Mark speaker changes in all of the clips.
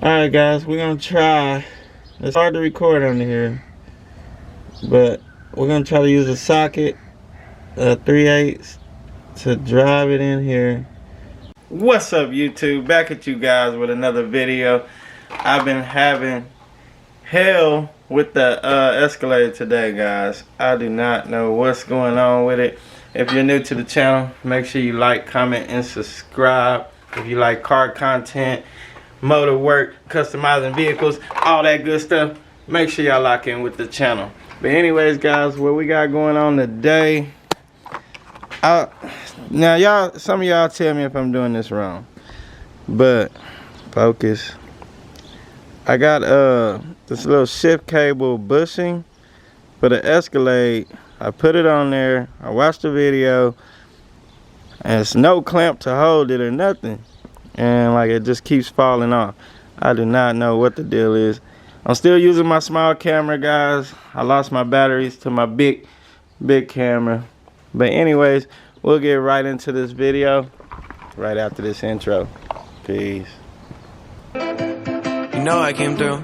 Speaker 1: Alright guys, we're gonna try. It's hard to record under here, but we're gonna try to use a socket, 3/8 to drive it in here. What's up YouTube? Back at you guys with another video. I've been having hell with the Escalade today, guys. I do not know what's going on with it. If you're new to the channel, make sure you like, comment, and subscribe. If you like car content, motor work, customizing vehicles, all that good stuff, make sure y'all lock in with the channel. But anyways guys, what we got going on today, now y'all, some of y'all tell me if I'm doing this wrong, but focus. I got this little shift cable bushing for the Escalade. I put it on there, I watched the video, and it's no clamp to hold it or nothing, and like it just keeps falling off. I do not know what the deal is. I'm still using my small camera, guys. I lost my batteries to my big camera. But anyways, we'll get right into this video right after this intro. Peace.
Speaker 2: You know I came through.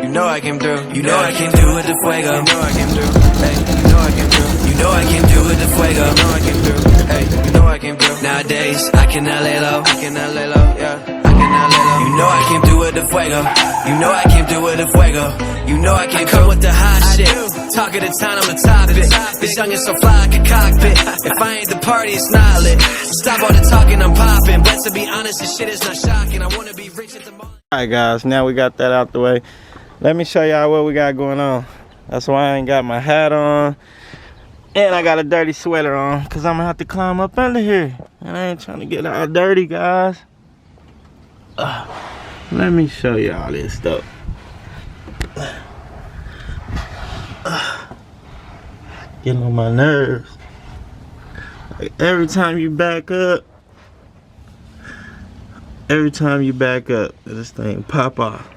Speaker 2: You know I came through. You know I came through with the fuego. You know I came through. Hey, you know I came through. You know I came through with the fuego. You know I came through. Hey, you know I came through. Nowadays I cannot lay low. I cannot lay low. Yeah, I cannot lay low. You know I came through with the fuego. You know I came through with the fuego. You know I came through with the hot shit. Talk of the town, I'm a topic. This young is so fly like a cockpit. If I ain't the party, it's not lit. Stop all the talking, I'm popping. But to be honest, this shit is not shocking. I wanna be rich at the moment.
Speaker 1: Alright guys, now we got that out the way. Let me show y'all what we got going on. That's why I ain't got my hat on. And I got a dirty sweater on, because I'm going to have to climb up under here. And I ain't trying to get all dirty, guys. Let me show y'all this stuff. Getting on my nerves. Like every time you back up, this thing pop off.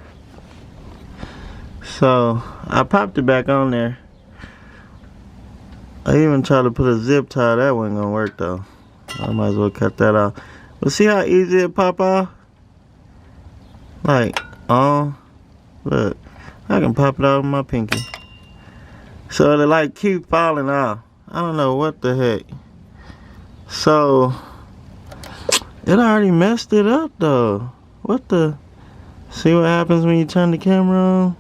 Speaker 1: So I popped it back on there. I even tried to put a zip tie. That wasn't gonna work though. I might as well cut that off. But see how easy it pop off? Like, look, I can pop it out with my pinky. So it like keep falling off. I don't know what the heck. So it already messed it up though. What the? See what happens when you turn the camera on?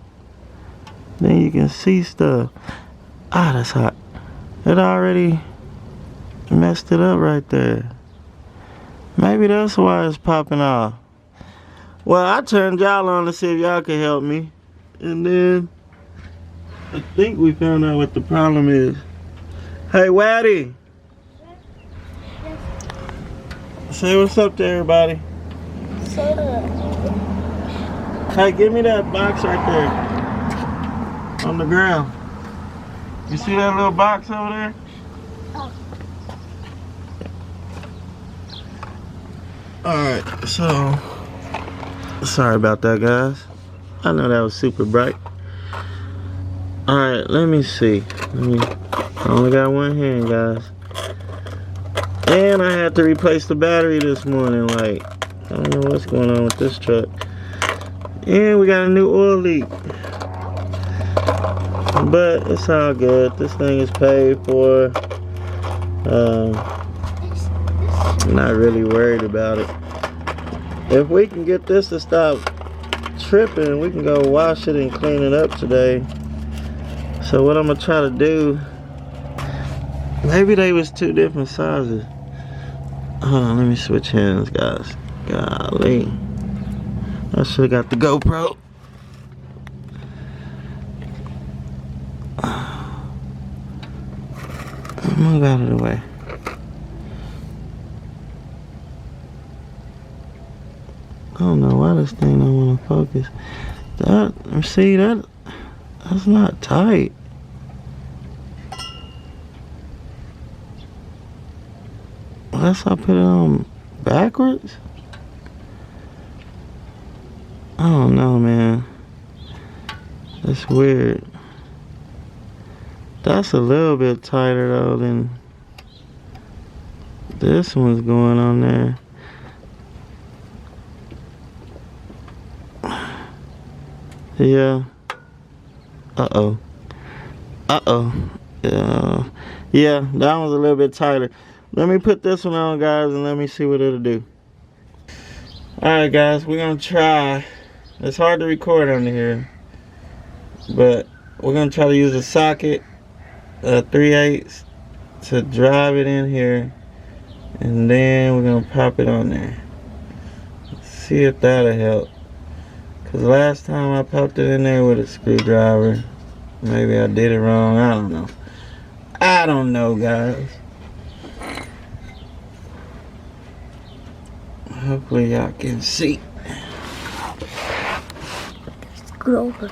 Speaker 1: Then you can see stuff. Ah, that's hot. It already messed it up right there. Maybe that's why it's popping off. Well, I turned y'all on to see if y'all could help me. And then I think we found out what the problem is. Hey, Waddy. Say what's up to everybody.
Speaker 3: What's up?
Speaker 1: Hey, give me that box right there. On the ground. You see that little box over there?
Speaker 3: Oh.
Speaker 1: Alright, so sorry about that, guys. I know that was super bright. Alright, let me see. I only got one hand, guys. And I had to replace the battery this morning. Like, I don't know what's going on with this truck. And we got a new oil leak. But it's all good. This thing is paid for. I'm not really worried about it. If we can get this to stop tripping, we can go wash it and clean it up today. So what I'm gonna try to do, maybe they was two different sizes. Hold on, let me switch hands, guys. Golly, I should've got the GoPro. Move out of the way. I don't know why this thing don't want to focus. That's not tight. Unless I put it on backwards. I don't know, man. That's weird. That's a little bit tighter though than this one's going on there. Yeah. Uh-oh. Uh-oh. Yeah, that one's a little bit tighter. Let me put this one on, guys, and let me see what it'll do. Alright, guys, we're gonna try. It's hard to record under here, but we're gonna try to use a socket, 3/8, to drive it in here, and then we're gonna pop it on there. Let's see if that'll help. Cause last time I popped it in there with a screwdriver, maybe I did it wrong. I don't know. I don't know, guys. Hopefully y'all can see.
Speaker 3: Screw over.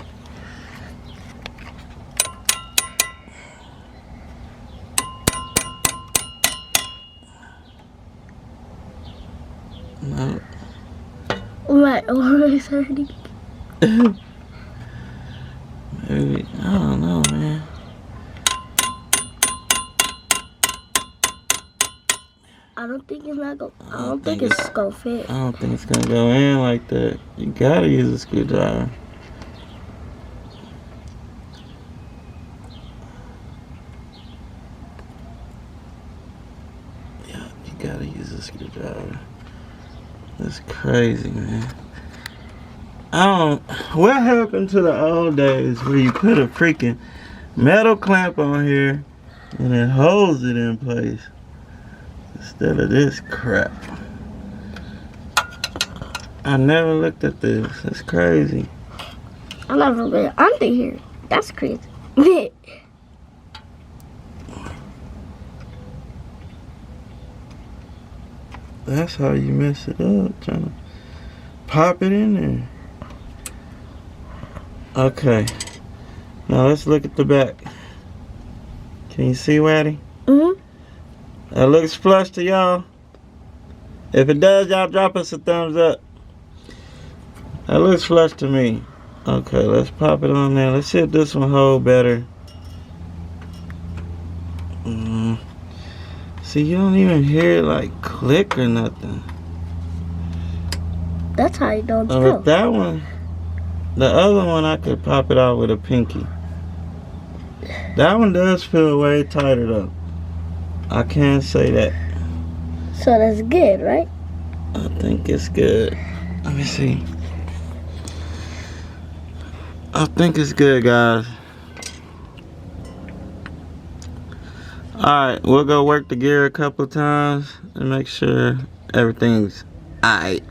Speaker 1: No.
Speaker 3: My arm is hurting.
Speaker 1: Maybe, I don't know, man.
Speaker 3: I don't think it's not gonna. I don't think it's gonna fit.
Speaker 1: I don't think it's gonna go in like that. You gotta use a screwdriver. Yeah, you gotta use a screwdriver. That's crazy, man. What happened to the old days where you put a freaking metal clamp on here and it holds it in place instead of this crap? I never looked at this. It's crazy.
Speaker 3: I never been under here. That's crazy.
Speaker 1: That's how you mess it up, trying to pop it in there. Okay. Now let's look at the back. Can you see, Waddy?
Speaker 3: Mm-hmm.
Speaker 1: That looks flush to y'all. If it does, y'all drop us a thumbs up. That looks flush to me. Okay, let's pop it on there. Let's see if this one hold better. See, you don't even hear it like click or nothing.
Speaker 3: That's how you don't
Speaker 1: With
Speaker 3: go.
Speaker 1: that one, the other one, I could pop it out with a pinky. That one does feel way tighter though. I can't say that.
Speaker 3: So that's good, right?
Speaker 1: I think it's good. Let me see. I think it's good, guys. Alright, we'll go work the gear a couple times and make sure everything's alright.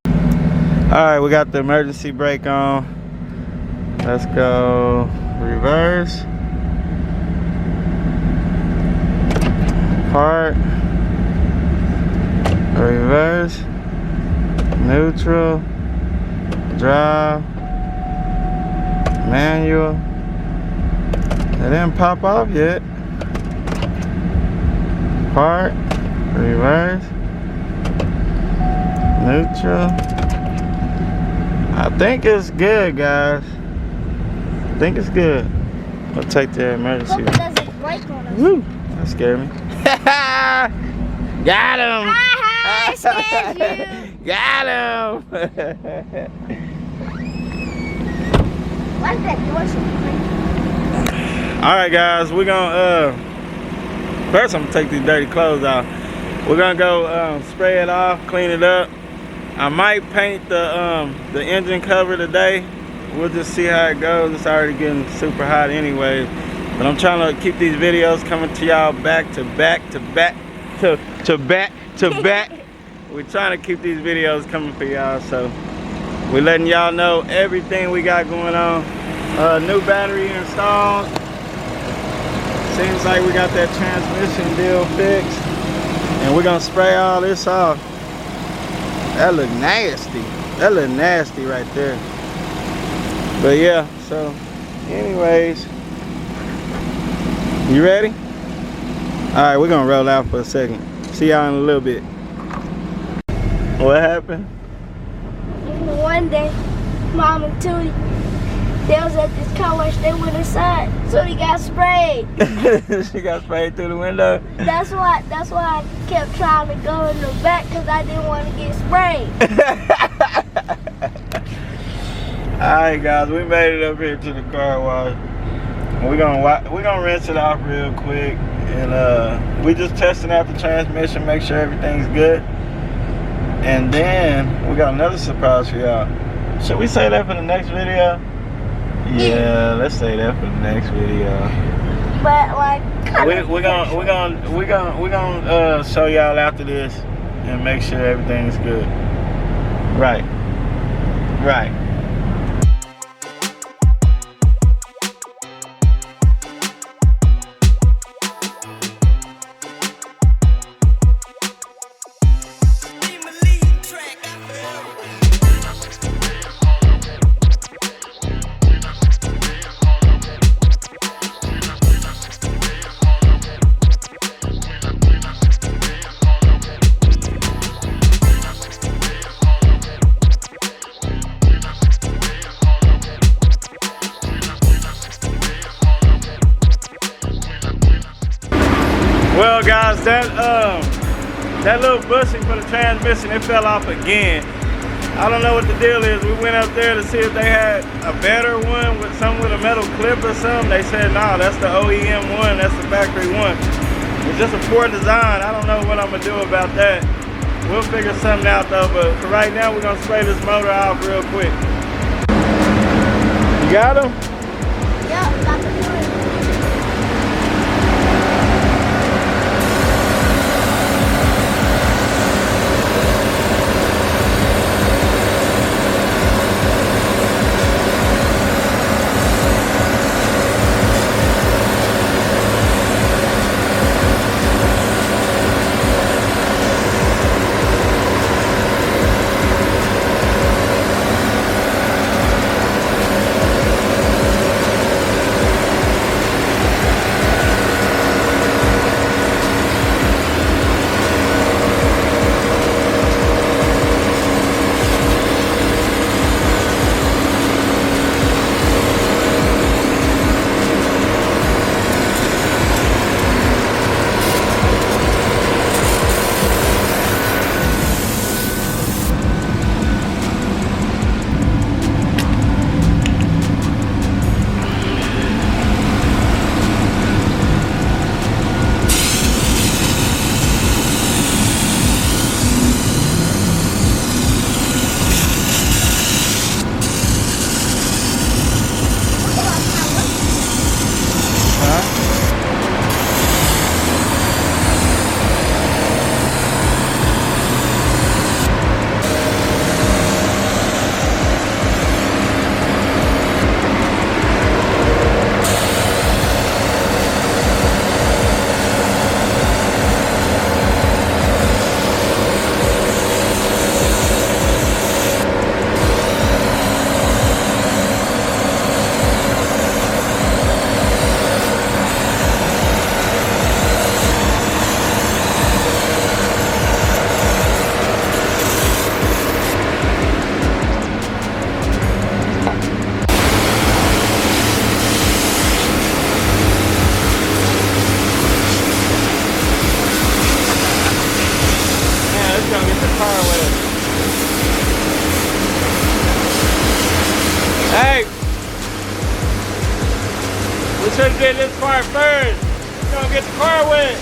Speaker 1: Alright, we got the emergency brake on. Let's go reverse. Park. Reverse. Neutral. Drive. Manual. It didn't pop off yet. Park, reverse, neutral. I think it's good, guys. I think it's good. We'll take the emergency.
Speaker 3: Hope it doesn't break on us.
Speaker 1: Woo! That scared me. Got him!
Speaker 3: I scared you.
Speaker 1: Got him!
Speaker 3: Why is that door so crazy?
Speaker 1: Alright, guys, we're gonna first, I'm gonna take these dirty clothes off. We're gonna go spray it off, clean it up. I might paint the engine cover today. We'll just see how it goes. It's already getting super hot anyway. But I'm trying to keep these videos coming to y'all back to back to back to back to back. We're trying to keep these videos coming for y'all, so we're letting y'all know everything we got going on. New battery installed. Seems like we got that transmission deal fixed. And we're gonna spray all this off. That look nasty. That look nasty right there. But yeah, so anyways. You ready? Alright, we're gonna roll out for a second. See y'all in a little bit. What happened?
Speaker 3: One day, Mom and Tootie, they was at this car wash, they went inside. Tootie got sprayed.
Speaker 1: She got sprayed through the window.
Speaker 3: That's why I kept trying to go in the back because I didn't want to get sprayed.
Speaker 1: Alright guys, we made it up here to the car wash. We're gonna rinse it off real quick, and we just testing out the transmission, make sure everything's good. And then we got another surprise for y'all. Should we say that for the next video? Yeah, let's say that for the next video.
Speaker 3: But like,
Speaker 1: We're gonna show y'all after this and make sure everything's good. Right. Well guys, that little bushing for the transmission, it fell off again. I don't know what the deal is. We went up there to see if they had a better one with a metal clip or something. They said, no, that's the OEM one, that's the factory one. It's just a poor design. I don't know what I'm gonna do about that. We'll figure something out though, but for right now, we're gonna spray this motor off real quick. You got him?
Speaker 3: yeah, got the fluid.
Speaker 1: Hey, we should get this part first. We're gonna get the car wet.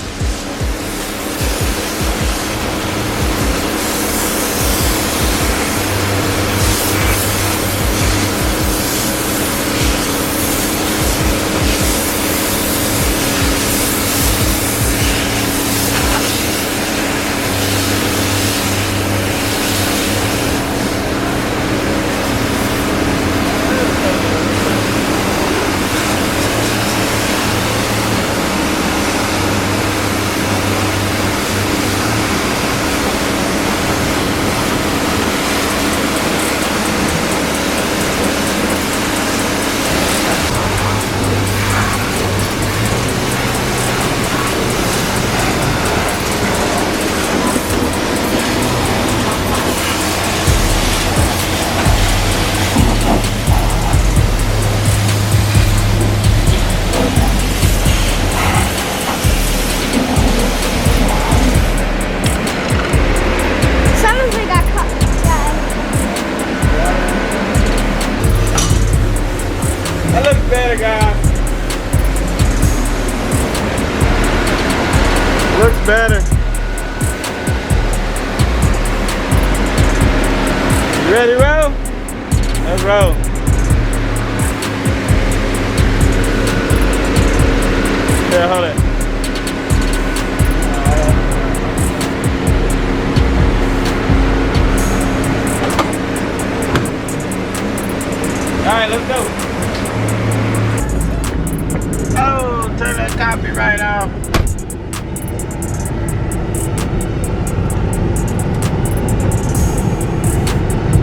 Speaker 1: better. You ready to roll? Let's roll. Yeah, hold it. Alright, let's go. Oh, turn that copyright off.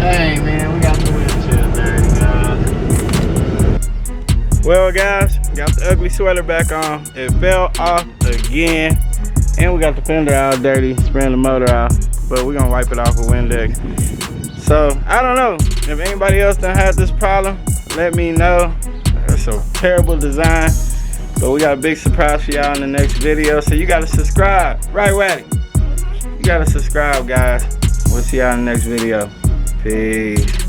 Speaker 1: Hey man, we got the windshield dirty, guys. Well guys, got the ugly sweater back on. It fell off again. And we got the fender all dirty, spraying the motor out. But we're gonna wipe it off with Windex. So, I don't know. If anybody else done had this problem, let me know. It's a terrible design. But we got a big surprise for y'all in the next video. So you gotta subscribe. Right, Waddy? You gotta subscribe, guys. We'll see y'all in the next video. Peace.